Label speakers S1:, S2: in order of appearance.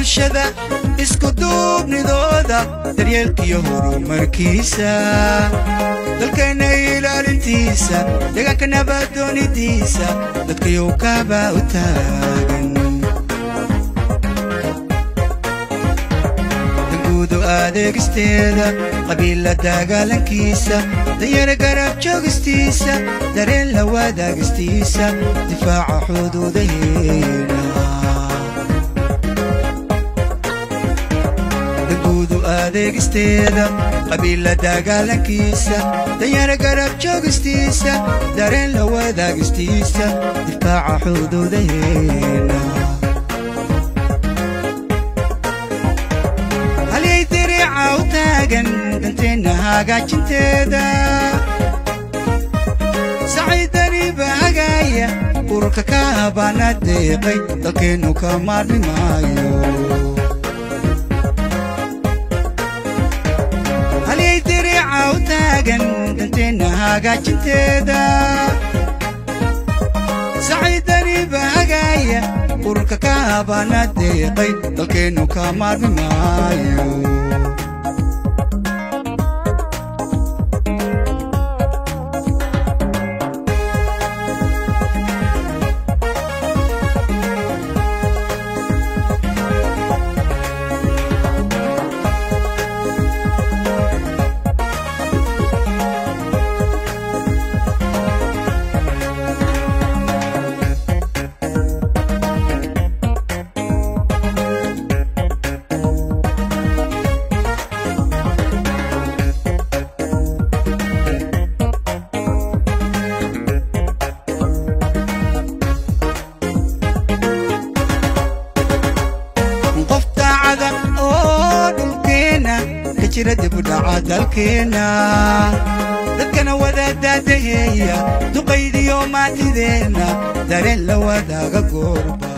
S1: bulshada isku duubnidooda daryeelkiyo horumarkiisa dalkayna ilaalintiisa deegaanka nabadoonidiisa dadkayow kaaba u taagan danguudu adeegisteeda qabiila dagaalankiisa danyara garab joogistiisa dareen la wadaagistiisa difaaca xuduudaheena adeegisteeda qabiila dagaalankiisa danyara garab joogistiisa dareen la wadaagistiisa difaaca xuduudaheena halyay diriica u taagan danteenna hagaajinteeda saciidani bahagaaya ururka ka habaana deeqay dalkeennu ka maarmi maayo دنتنا هاجنتيدا سعيدني بهجاية ورك كابانا دقي دلكينو كمار بمايو جرد بدع دلكنا دكنا وذا دادهيا دقيد يوم ما تدينا دارين لو ذا قربا